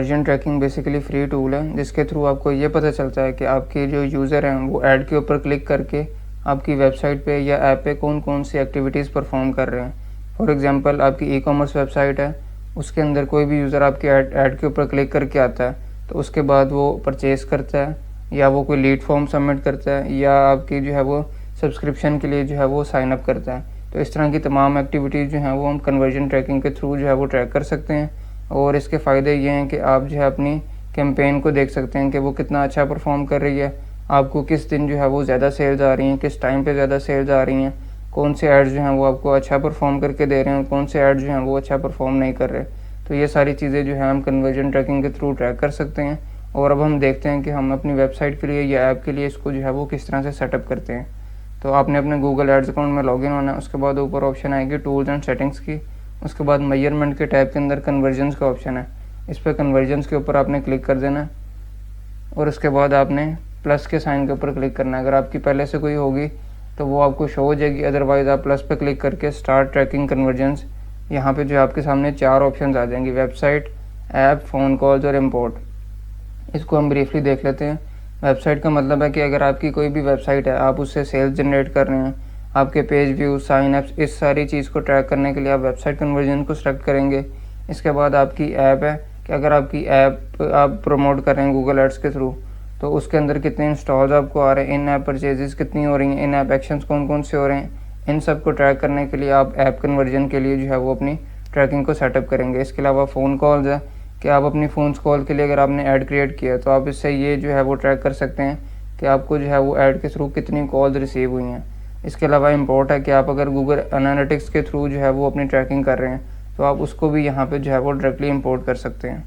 Conversion tracking basically free tool है जिसके through आपको ये पता चलता है कि आपके जो यूज़र हैं वो ऐड के ऊपर क्लिक करके आपकी वेबसाइट पे या ऐप पे कौन कौन सी एक्टिविटीज़ परफॉर्म कर रहे हैं। फॉर एग्जांपल आपकी ई कॉमर्स वेबसाइट है, उसके अंदर कोई भी यूज़र आपके ऐड के ऊपर क्लिक करके आता है तो उसके बाद वो परचेज़ करता है या वो कोई लीड फॉर्म सबमिट करता है या आपकी जो है वो सब्सक्रिप्शन के लिए जो है वो साइन अप करता है। तो इस तरह की तमाम एक्टिविटीज़ जो हैं वो हम कन्वर्जन ट्रैकिंग के थ्रू जो है वो ट्रैक कर सकते हैं। और इसके फ़ायदे ये हैं कि आप जो है अपनी कैंपेन को देख सकते हैं कि वो कितना अच्छा परफॉर्म कर रही है, आपको किस दिन जो है वो ज़्यादा सेल्स आ रही हैं, किस टाइम पे ज़्यादा सेल्स आ रही हैं, कौन से ऐड्स जो हैं वो आपको अच्छा परफॉर्म करके दे रहे हैं, कौन से ऐड्स जो हैं वो अच्छा परफॉर्म नहीं कर रहे। तो ये सारी चीज़ें जो है हम कन्वर्जन ट्रैकिंग के थ्रू ट्रैक कर सकते हैं। और अब हम देखते हैं कि हम अपनी वेबसाइट के लिए या ऐप के लिए इसको जो है वो किस तरह से सेटअप करते हैं। तो आपने अपने गूगल एड्स अकाउंट में लॉगिन होना है, उसके बाद ऊपर ऑप्शन आएगी टूल्स एंड सेटिंग्स की, उसके बाद मेजरमेंट के टैब के अंदर कन्वर्जन्स का ऑप्शन है, इस पर कन्वर्जन्स के ऊपर आपने क्लिक कर देना है और उसके बाद आपने प्लस के साइन के ऊपर क्लिक करना है। अगर आपकी पहले से कोई होगी तो वो आपको शो हो जाएगी, अदरवाइज़ आप प्लस पे क्लिक करके स्टार्ट ट्रैकिंग कन्वर्जन्स, यहाँ पे जो आपके सामने 4 ऑप्शन आ जाएंगे, वेबसाइट, ऐप, फ़ोन कॉल्स और इम्पोर्ट। इसको हम ब्रीफली देख लेते हैं। वेबसाइट का मतलब है कि अगर आपकी कोई भी वेबसाइट है, आप उससे सेल्स जनरेट कर रहे हैं, आपके पेज व्यूज, साइन अप्स, इस सारी चीज़ को ट्रैक करने के लिए आप वेबसाइट कन्वर्जन को सेलेक्ट करेंगे। इसके बाद आपकी ऐप है कि अगर आपकी ऐप आप प्रमोट कर रहे हैं गूगल एड्स के थ्रू तो उसके अंदर कितने इंस्टॉल्स आपको आ रहे हैं, इन ऐप परचेजेस कितनी हो रही हैं, इन ऐप एक्शंस कौन कौन से हो रहे हैं, इन सब को ट्रैक करने के लिए आप ऐप कन्वर्जन के लिए जो है वो अपनी ट्रैकिंग को सेटअप करेंगे। इसके अलावा फ़ोन कॉल्स है कि आप अपनी फ़ोन्स कॉल के लिए अगर आपने ऐड क्रिएट किया तो आप इससे ये जो है वो ट्रैक कर सकते हैं कि आपको जो है वो ऐड के थ्रू कितनी कॉल्स रिसीव हुई हैं। इसके अलावा इम्पोर्ट है कि आप अगर गूगल एनालिटिक्स के थ्रू जो है वो अपनी ट्रैकिंग कर रहे हैं तो आप उसको भी यहाँ पे जो है वो डायरेक्टली इम्पोर्ट कर सकते हैं।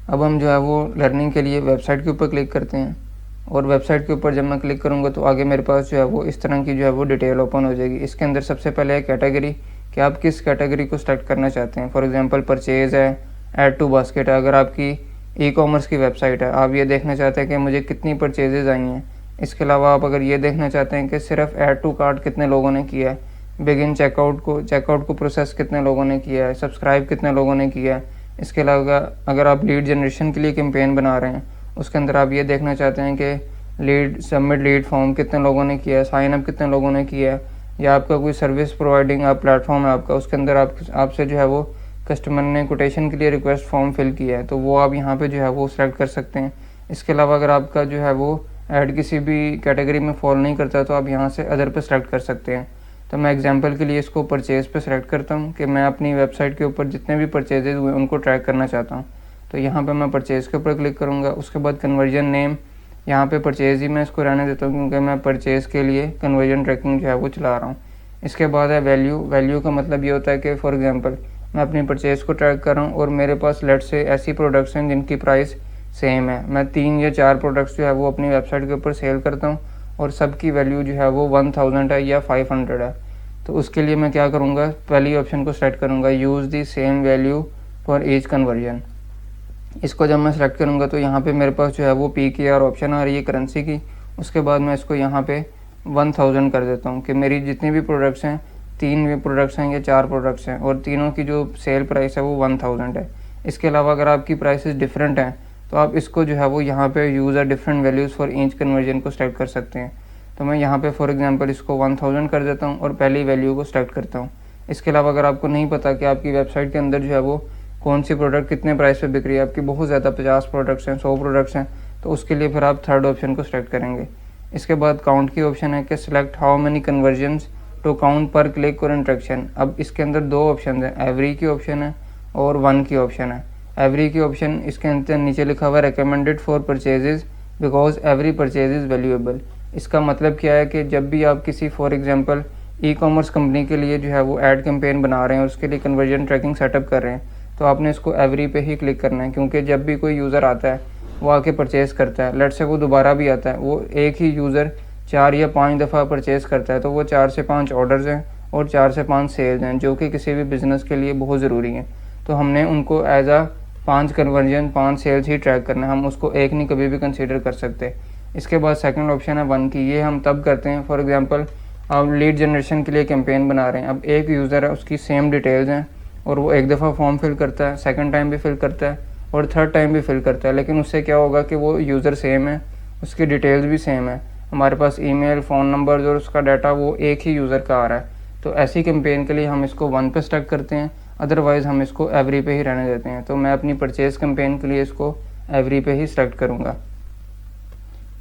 अब हम जो है वो लर्निंग के लिए वेबसाइट के ऊपर क्लिक करते हैं और वेबसाइट के ऊपर जब मैं क्लिक करूँगा तो आगे मेरे पास जो है वो इस तरह की जो है वो डिटेल ओपन हो जाएगी। इसके अंदर सबसे पहले है कैटेगरी कि आप किस कैटेगरी को सेलेक्ट करना चाहते हैं। फॉर एग्जांपल परचेज़ है, ऐड टू बास्केट है। अगर आपकी ई कॉमर्स की वेबसाइट है, आप ये देखना चाहते हैं कि मुझे कितनी परचेजेज आई हैं। इसके अलावा आप अगर ये देखना चाहते हैं कि सिर्फ ऐड टू कार्ट कितने लोगों ने किया है, बिगिन चेकआउट को प्रोसेस कितने लोगों ने किया है, सब्सक्राइब कितने लोगों ने किया है। इसके अलावा अगर आप लीड जनरेशन के लिए कैंपेन बना रहे हैं उसके अंदर आप ये देखना चाहते हैं कि लीड फॉर्म कितने लोगों ने किया है, साइन अप कितने लोगों ने किया है, या आपका कोई सर्विस प्रोवाइडिंग आप प्लेटफॉर्म है आपका, उसके अंदर आपसे जो है वो कस्टमर ने कोटेशन के लिए रिक्वेस्ट फॉर्म फिल किया है तो वो आप यहाँ पे जो है वो सेलेक्ट कर सकते हैं। इसके अलावा अगर आपका जो है वो ऐड किसी भी कैटेगरी में फॉल नहीं करता तो आप यहाँ से अदर पे सेलेक्ट कर सकते हैं। तो मैं एग्जांपल के लिए इसको परचेज़ पे सेलेक्ट करता हूँ कि मैं अपनी वेबसाइट के ऊपर जितने भी परचेजेज हुए उनको ट्रैक करना चाहता हूँ। तो यहाँ पे मैं परचेज़ के ऊपर क्लिक करूँगा। उसके बाद कन्वर्जन नेम, यहाँ पे परचेज़ ही मैं इसको रहने देता हूँ क्योंकि मैं परचेज़ के लिए कन्वर्जन ट्रैकिंग जो है वो चला रहा हूँ। इसके बाद है वैल्यू का मतलब ये होता है कि फॉर एग्जांपल मैं अपनी परचेज़ को ट्रैक कर रहा हूँ और मेरे पास लेट से ऐसी प्रोडक्ट्स हैं जिनकी प्राइस सेम है। मैं 3 या 4 प्रोडक्ट्स जो है वो अपनी वेबसाइट के ऊपर सेल करता हूँ और सबकी वैल्यू जो है वो 1000 है या 500 है। तो उसके लिए मैं क्या करूँगा, पहली ऑप्शन को सेलेक्ट करूँगा, use the same value for each conversion. इसको जब मैं सेलेक्ट करूँगा तो यहाँ पे मेरे पास जो है वो PKR ऑप्शन आ रही है करेंसी की। उसके बाद मैं इसको यहाँ पे 1000 कर देता हूँ कि मेरी जितनी भी प्रोडक्ट्स हैं, 3 भी प्रोडक्ट्स हैं या 4 प्रोडक्ट्स हैं और तीनों की जो सेल प्राइस है वो 1000 है। इसके अलावा अगर आपकी प्राइसेस डिफरेंट हैं तो आप इसको जो है वो यहाँ पे use different values for each conversion को सेलेक्ट कर सकते हैं। तो मैं यहाँ पे फॉर एग्जांपल इसको 1000 कर देता हूँ और पहली वैल्यू को सेलेक्ट करता हूँ। इसके अलावा अगर आपको नहीं पता कि आपकी वेबसाइट के अंदर जो है वो कौन सी प्रोडक्ट कितने प्राइस पे बिक रही है, आपकी बहुत ज़्यादा 50 प्रोडक्ट्स हैं, 100 प्रोडक्ट्स हैं, तो उसके लिए फिर आप थर्ड ऑप्शन को सेलेक्ट करेंगे। इसके बाद काउंट की ऑप्शन है कि select how many conversions to count पर क्लिक और इंट्रैक्शन। अब इसके अंदर 2 ऑप्शन है, एवरी की ऑप्शन है और 1 की ऑप्शन है। एवरी की ऑप्शन इसके अंदर नीचे लिखा हुआ है recommended for purchases because every purchase is valuable. इसका मतलब क्या है कि जब भी आप किसी for example e commerce company के लिए जो है वो ऐड कैंपेन बना रहे हैं, उसके लिए कन्वर्जन ट्रैकिंग सेटअप कर रहे हैं, तो आपने इसको एवरी पे ही क्लिक करना है क्योंकि जब भी कोई यूज़र आता है वो आके परचेज़ करता है, लेट से वो दोबारा भी आता है, वो एक ही यूज़र 4 या 5 दफ़ा परचेज़ करता है तो वो 4 से 5 ऑर्डर्स हैं और 4 से 5 सेल्स हैं जो कि किसी भी बिज़नेस के लिए बहुत ज़रूरी हैं। तो हमने उनको एज आ 5 कन्वर्जन 5 सेल्स ही ट्रैक करना है, हम उसको एक नहीं कभी भी कंसीडर कर सकते। इसके बाद सेकंड ऑप्शन है 1 की, ये हम तब करते हैं फॉर एग्जांपल आप लीड जनरेशन के लिए कैंपेन बना रहे हैं। अब एक यूज़र है, उसकी सेम डिटेल्स हैं और वो एक दफ़ा फॉर्म फिल करता है, सेकंड टाइम भी फिल करता है और थर्ड टाइम भी फिल करता है, लेकिन उससे क्या होगा कि वो यूज़र सेम है, उसकी डिटेल्स भी सेम है, हमारे पास ईमेल, फ़ोन नंबर और उसका डाटा वो एक ही यूज़र का आ रहा है। तो ऐसी कैंपेन के लिए हम इसको 1 पे स्टक करते हैं, अदरवाइज़ हम इसको एवरी पे ही रहने देते हैं। तो मैं अपनी परचेज़ कैंपेन के लिए इसको एवरी पे ही सेलेक्ट करूँगा।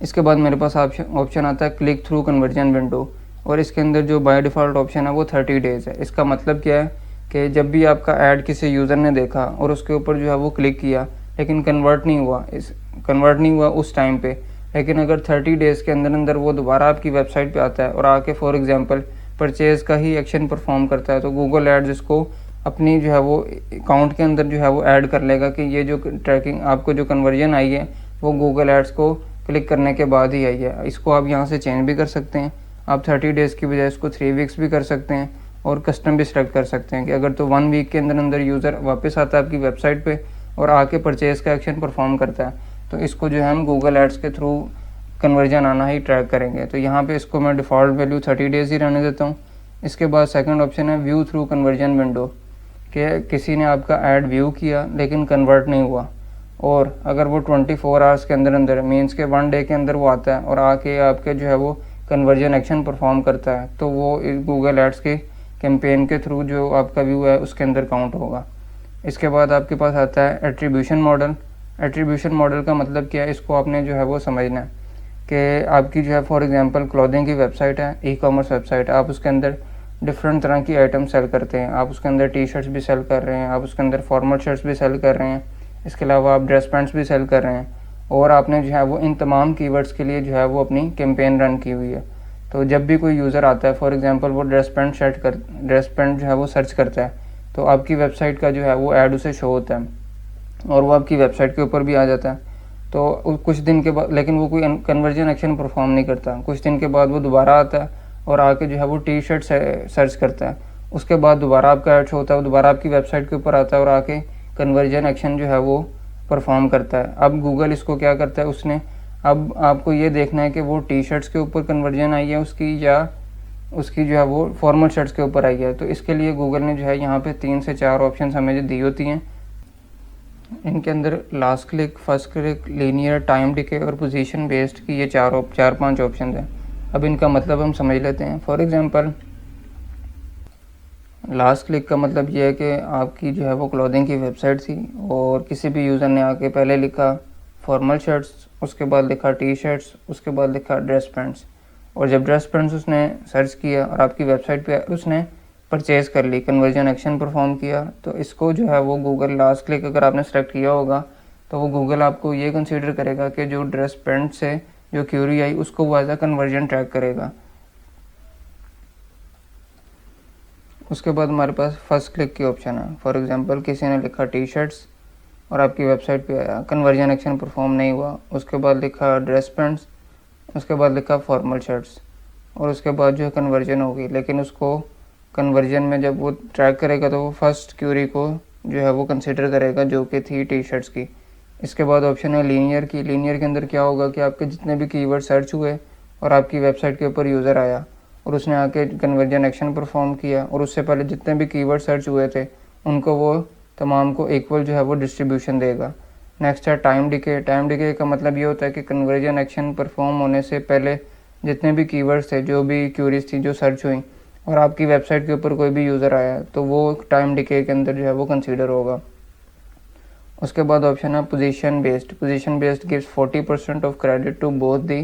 इसके बाद मेरे पास ऑप्शन आता है क्लिक थ्रू कन्वर्जन विंडो, और इसके अंदर जो बाय डिफ़ॉल्ट ऑप्शन है वो 30 डेज़ है। इसका मतलब क्या है कि जब भी आपका ऐड किसी यूज़र ने देखा और उसके ऊपर जो है वो क्लिक किया, लेकिन कन्वर्ट नहीं हुआ उस टाइम पे, लेकिन अगर 30 डेज़ के अंदर अंदर वो दोबारा आपकी वेबसाइट पे आता है और आके फॉर एग्जांपल परचेज़ का ही एक्शन परफॉर्म करता है, तो गूगल एड्स इसको अपनी जो है वो अकाउंट के अंदर जो है वो ऐड कर लेगा कि ये जो ट्रैकिंग आपको जो कन्वर्जन आई है वो गूगल एड्स को क्लिक करने के बाद ही आई है। इसको आप यहाँ से चेंज भी कर सकते हैं, आप 30 डेज़ की बजाय इसको 3 वीक्स भी कर सकते हैं, और कस्टम भी सिलेक्ट कर सकते हैं कि अगर तो 1 वीक के अंदर अंदर यूज़र वापस आता है आपकी वेबसाइट पे और आके परचेज़ का एक्शन परफॉर्म करता है, तो इसको जो है हम गूगल एड्स के थ्रू कन्वर्जन आना ही ट्रैक करेंगे। तो यहाँ पे इसको मैं डिफ़ॉल्ट वैल्यू 30 डेज़ ही रहने देता हूँ। इसके बाद सेकंड ऑप्शन है व्यू थ्रू कन्वर्जन विंडो, कि किसी ने आपका ऐड व्यू किया लेकिन कन्वर्ट नहीं हुआ, और अगर वो 24 आवर्स के अंदर अंदर मीन्स के 1 डे के अंदर वो आता है और आके आपके जो है वो कन्वर्जन एक्शन परफॉर्म करता है, तो वो गूगल एड्स के कैंपेन के थ्रू जो आपका व्यू है उसके अंदर काउंट होगा। इसके बाद आपके पास आता है एट्रीब्यूशन मॉडल। एट्रीब्यूशन मॉडल का मतलब क्या है, इसको आपने जो है वो समझना है कि आपकी जो है फॉर एग्जांपल क्लॉथिंग की वेबसाइट है, ई कॉमर्स वेबसाइट है, आप उसके अंदर डिफरेंट तरह की आइटम सेल करते हैं, आप उसके अंदर टी शर्ट्स भी सेल कर रहे हैं, आप उसके अंदर फॉर्मल शर्ट्स भी सेल कर रहे हैं, इसके अलावा आप ड्रेस पैंट्स भी सेल कर रहे हैं, और आपने जो है वो इन तमाम कीवर्ड्स के लिए जो है वो अपनी कैंपेन रन की हुई है। तो जब भी कोई यूज़र आता है फॉर एग्जांपल वो ड्रेस पैंट जो है वो सर्च करता है, तो आपकी वेबसाइट का जो है वो ऐड उसे शो होता है और वो आपकी वेबसाइट के ऊपर भी आ जाता है। तो कुछ दिन के बाद, लेकिन वो कोई कन्वर्जन एक्शन परफॉर्म नहीं करता, कुछ दिन के बाद वो दोबारा आता है और आके जो है वो टी शर्ट सर्च करता है, उसके बाद दोबारा आपका ऐड शो होता है, वो दोबारा आपकी वेबसाइट के ऊपर आता है और आके कन्वर्जन एक्शन जो है वो परफॉर्म करता है। अब गूगल इसको क्या करता है, उसने अब आपको ये देखना है कि वो टी शर्ट्स के ऊपर कन्वर्जन आई है उसकी, या उसकी जो है वो फॉर्मल शर्ट्स के ऊपर आई है। तो इसके लिए गूगल ने जो है यहाँ पे 3 से 4 ऑप्शन हमें जो दी होती हैं, इनके अंदर last click, first click, linear, time decay और पोजीशन बेस्ड की ये 4-5 ऑप्शन हैं। अब इनका मतलब हम समझ लेते हैं। फॉर एग्जांपल लास्ट क्लिक का मतलब ये है कि आपकी जो है वो क्लॉथिंग की वेबसाइट थी और किसी भी यूज़र ने आके पहले लिखा फॉर्मल शर्ट्स, उसके बाद लिखा टी शर्ट्स, उसके बाद लिखा ड्रेस पैंट्स, और जब ड्रेस पैंट्स उसने सर्च किया और आपकी वेबसाइट पे उसने परचेज़ कर ली, कन्वर्जन एक्शन परफॉर्म किया, तो इसको जो है वो गूगल लास्ट क्लिक अगर आपने सेलेक्ट किया होगा तो वो गूगल आपको ये कंसीडर करेगा कि जो ड्रेस पैंट से जो क्यूरी आई उसको वो एज अ कन्वर्जन ट्रैक करेगा। उसके बाद हमारे पास फर्स्ट क्लिक की ऑप्शन है। फॉर एग्जांपल किसी ने लिखा टी शर्ट्स और आपकी वेबसाइट पे आया, कन्वर्जन एक्शन परफॉर्म नहीं हुआ, उसके बाद लिखा ड्रेस पैंट्स, उसके बाद लिखा फॉर्मल शर्ट्स, और उसके बाद जो है कन्वर्जन होगी, लेकिन उसको कन्वर्जन में जब वो ट्रैक करेगा तो वो फर्स्ट क्यूरी को जो है वो कंसिडर करेगा जो कि थी टी शर्ट्स की। इसके बाद ऑप्शन है लीनियर की। लीनियर के अंदर क्या होगा कि आपके जितने भी कीवर्ड सर्च हुए और आपकी वेबसाइट के ऊपर यूज़र आया और उसने आके कन्वर्जन एक्शन परफॉर्म किया और उससे पहले जितने भी कीवर्ड सर्च हुए थे उनको वो तमाम को इक्वल जो है वो डिस्ट्रीब्यूशन देगा। नेक्स्ट है टाइम डिके। टाइम डिके का मतलब ये होता है कि कन्वर्जन एक्शन परफॉर्म होने से पहले जितने भी कीवर्ड्स थे, जो भी क्यूरीज थी जो सर्च हुई और आपकी वेबसाइट के ऊपर कोई भी यूज़र आया तो वो टाइम डिके के अंदर जो है वो कंसीडर होगा। उसके बाद ऑप्शन है position based. Position based gives 40% of credit to both the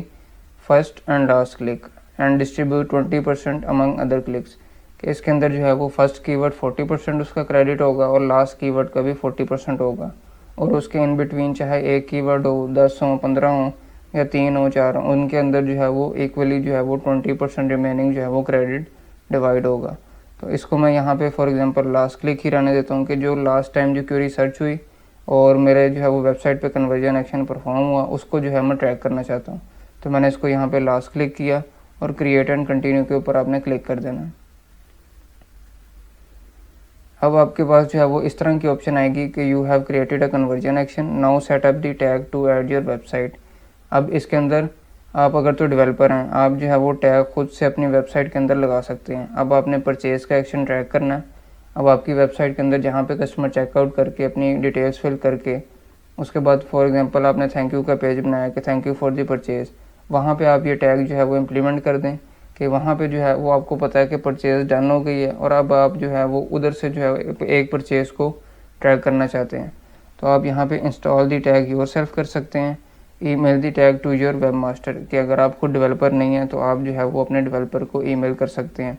first and last click and distribute 20% among other clicks. कि इसके अंदर जो है वो फर्स्ट कीवर्ड 40% उसका क्रेडिट होगा और लास्ट कीवर्ड का भी 40% होगा, और उसके इन बिटवीन चाहे एक कीवर्ड हो, 10 हो, 15 हो या 3 हो, 4 हो, उनके अंदर जो है वो इक्वली जो है वो 20% रिमेनिंग जो है वो क्रेडिट डिवाइड होगा। तो इसको मैं यहाँ पे फॉर एग्जांपल लास्ट क्लिक ही रहने देता हूँ कि जो लास्ट टाइम जो क्वेरी सर्च हुई और मेरे जो है वो वेबसाइट पे कन्वर्जन एक्शन परफॉर्म हुआ उसको जो है मैं ट्रैक करना चाहता हूँ। तो मैंने इसको यहाँ पे लास्ट क्लिक किया और क्रिएट एंड कंटिन्यू के ऊपर आपने क्लिक कर देना। अब आपके पास जो है वो इस तरह की ऑप्शन आएगी कि you have created a conversion action, now set up the tag to add your website. अब इसके अंदर आप अगर तो डेवलपर हैं, आप जो है वो टैग खुद से अपनी वेबसाइट के अंदर लगा सकते हैं। अब आपने परचेज का एक्शन ट्रैक करना है। अब आपकी वेबसाइट के अंदर जहाँ पे कस्टमर चेकआउट करके अपनी डिटेल्स फिल करके उसके बाद फॉर एग्जांपल आपने थैंक यू का पेज बनाया कि thank you for the purchase, वहाँ पे आप ये टैग जो है वो इम्प्लीमेंट कर दें कि वहाँ पे जो है वो आपको पता है कि परचेज़ डन हो गई है और अब आप जो है वो उधर से जो है एक परचेज़ को ट्रैक करना चाहते हैं। तो आप यहाँ पे इंस्टॉल दी टैग योरसेल्फ कर सकते हैं, email the tag to your webmaster, कि अगर आप खुद डेवलपर नहीं है तो आप जो है वो अपने डेवलपर को ईमेल कर सकते हैं,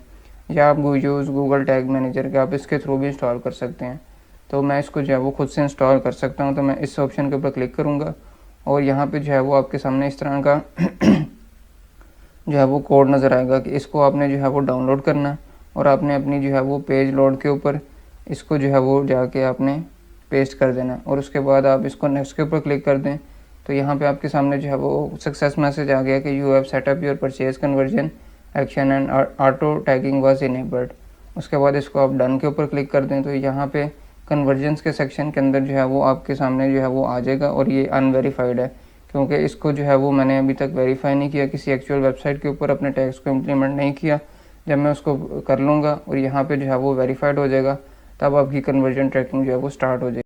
या आप यूज़ गूगल टैग मैनेजर के आप इसके थ्रू भी इंस्टॉल कर सकते हैं। तो मैं इसको जो है वो खुद से इंस्टॉल कर सकता हूँ, तो मैं इस ऑप्शन के ऊपर क्लिक करूँगा और यहाँ पे जो है वो आपके सामने इस तरह का जो है वो कोड नज़र आएगा कि इसको आपने जो है वो डाउनलोड करना है और आपने अपनी जो है वो पेज लोड के ऊपर इसको जो है वो जाके आपने पेस्ट कर देना और उसके बाद आप इसको नेक्स्ट के ऊपर क्लिक कर दें। तो यहाँ पे आपके सामने जो है वो सक्सेस मैसेज आ गया कि you have setup your purchase conversion action and auto tagging was enabled. उसके बाद इसको आप डन के ऊपर क्लिक कर दें तो यहाँ पे कन्वर्जन्स के सेक्शन के अंदर जो है वो आपके सामने जो है वो आ जाएगा और ये अनवेरीफाइड है क्योंकि इसको जो है वो मैंने अभी तक वेरीफाई नहीं किया, किसी एक्चुअल वेबसाइट के ऊपर अपने टैग्स को इम्प्लीमेंट नहीं किया। जब मैं उसको कर लूँगा और यहाँ पे जो है वो वेरीफाइड हो जाएगा तब आपकी कन्वर्जन ट्रैकिंग जो है वो स्टार्ट हो जाएगी।